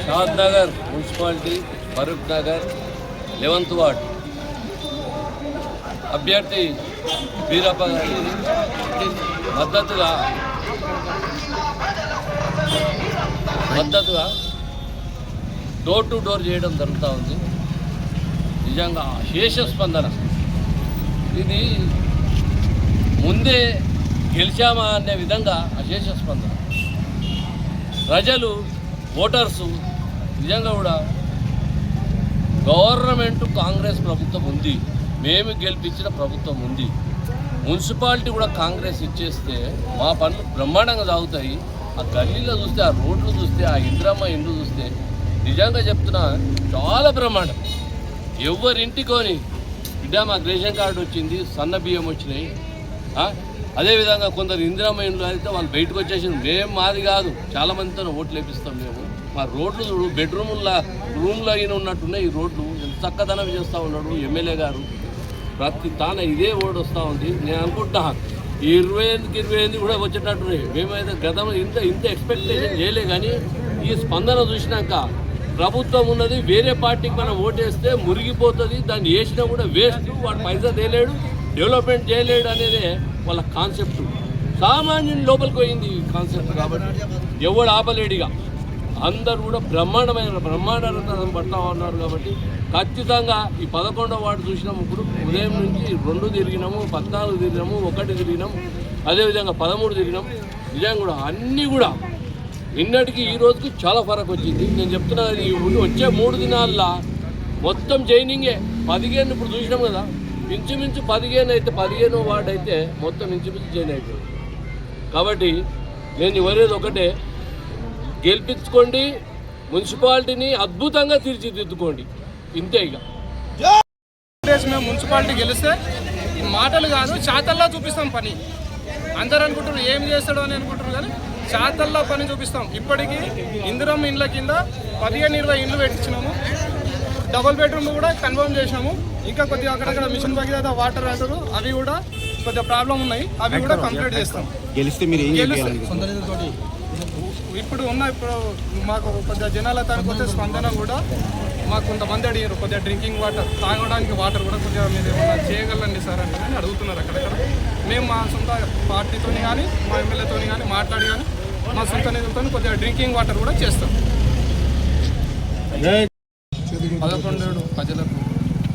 Shadnagar municipality Farooq Nagar 11th ward అభ్యర్థి వీరప్ప గారికి మద్దతుగా డోర్ టు డోర్ చేయడం జరుగుతూ ఉంది. నిజంగా అశేష స్పందన. ఇది ముందే గెలిచామా అనే విధంగా అశేష స్పందన. ప్రజలు ఓటర్సు నిజంగా కూడా గవర్నమెంట్ కాంగ్రెస్ ప్రభుత్వం ఉంది, మేము గెలిపించిన ప్రభుత్వం ఉంది, మున్సిపాలిటీ కూడా కాంగ్రెస్ ఇచ్చేస్తే మా పనులు బ్రహ్మాండంగా సాగుతాయి. ఆ గల్లీలో చూస్తే, ఆ రోడ్లు చూస్తే, ఆ ఇంద్రమ్మ ఇండ్లు చూస్తే నిజంగా చెప్తున్నా చాలా బ్రహ్మాండం. ఎవరింటికొని బిడ్డ మాకు రేషన్ కార్డు వచ్చింది, సన్న బియ్యం వచ్చినాయి. అదేవిధంగా కొందరు ఇందిరమ్మ ఇండ్లు అయితే వాళ్ళు బయటకు వచ్చేసి మేము మాది కాదు, చాలామందితో ఓట్లు వేపిస్తాం మేము. మా రోడ్లు చూడు, రూమ్లో అయిన ఉన్నట్టున్నాయి ఈ రోడ్లు. ఎంత చక్కదనం చేస్తూ ఉన్నాడు ఎమ్మెల్యే గారు. ప్రతి తాన ఇదే ఓటు వస్తూ ఉంది. నేను అనుకుంటున్నా 28 కూడా వచ్చేటట్టున్నాయి. మేమైతే గతంలో ఇంత ఎక్స్పెక్టేషన్ చేయలే. కానీ ఈ స్పందన చూసినాక ప్రభుత్వం ఉన్నది, వేరే పార్టీకి మనం ఓటేస్తే మురిగిపోతుంది, దాన్ని వేసినా కూడా వేస్ట్, వాడు పైసా తేలేడు, డెవలప్మెంట్ చేయలేడు అనేదే వాళ్ళ కాన్సెప్ట్. సామాన్యుని లోపలికి పోయింది ఈ కాన్సెప్ట్. కాబట్టి ఎవడు ఆపలేడిగా అందరూ కూడా బ్రహ్మాండం పడతా ఉన్నారు. కాబట్టి ఖచ్చితంగా ఈ 11వ వార్డు చూసినాము. ఇప్పుడు ఉదయం నుంచి 2 తిరిగినాము, 14 తిరిగినాము, 1 తిరిగినాము, అదేవిధంగా 13 తిరిగినాము. నిజంగా కూడా అన్నీ కూడా నిన్నటికి ఈ రోజుకి చాలా ఫరక్ వచ్చింది. నేను చెప్తున్నా వచ్చే 3 దినాల్లో మొత్తం జైనింగే. 15 ఇప్పుడు చూసినాం కదా, ఇంచుమించు 15 అయితే 15వ వార్డు అయితే మొత్తం ఇంచుమించు జైన్ అయిపోయింది. కాబట్టి నేను ఎవరేది ఒకటే, గెలిపించుకోండి, మున్సిపాలిటీని అద్భుతంగా తీర్చిదిద్దుకోండి, ఇంతే. ఇక మేము మున్సిపాలిటీ గెలిస్తే మాటలు కాదు చేతల్లో చూపిస్తాం పని. అందరూ అనుకుంటారు ఏం చేస్తాడో అని అనుకుంటారు, కానీ చేతల్లో పని చూపిస్తాం. ఇప్పటికీ ఇందిరమ్మ ఇండ్ల కింద 15-20 ఇండ్లు పెట్టించినాము. డబుల్ బెడ్రూమ్ కూడా కన్ఫర్మ్ చేసినాము. ఇంకా కొద్దిగా అక్కడక్కడ మిషన్ భగీరథ వాటర్ అంటారు, అవి కూడా కొద్దిగా ప్రాబ్లం ఉన్నాయి, అవి కూడా కంప్లీట్ చేస్తాం. ఇప్పుడు మాకు కొద్దిగా జనాల తనకొచ్చే స్పందన కూడా మాకు కొంతమంది అడిగారు, కొద్దిగా డ్రింకింగ్ వాటర్, తాగడానికి వాటర్ కూడా కొద్దిగా మీరు ఏమన్నా చేయగలండి సార్ అంటే కానీ అడుగుతున్నారు అక్కడక్కడ. మేము మా సొంత పార్టీతో కానీ మా ఎమ్మెల్యేతో కానీ మాట్లాడి కానీ మా సొంత నిధులతో కొద్దిగా డ్రింకింగ్ వాటర్ కూడా చేస్తాం.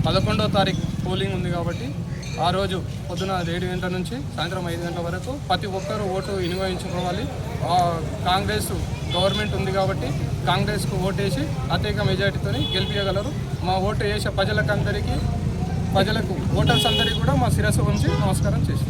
11వ తారీఖు పోలింగ్ ఉంది కాబట్టి ఆ రోజు పొద్దున 7 గంటల నుంచి సాయంత్రం 5 గంటల వరకు ప్రతి ఒక్కరూ ఓటు వినియోగించుకోవాలి. కాంగ్రెస్ గవర్నమెంట్ ఉంది కాబట్టి కాంగ్రెస్కు ఓటేసి అత్యధిక మెజార్టీతో గెలిపించగలరు. మా ఓటు వేసే ప్రజలకు ఓటర్స్ అందరికీ కూడా మా శిరస్సు ఉంచి నమస్కారం చేసి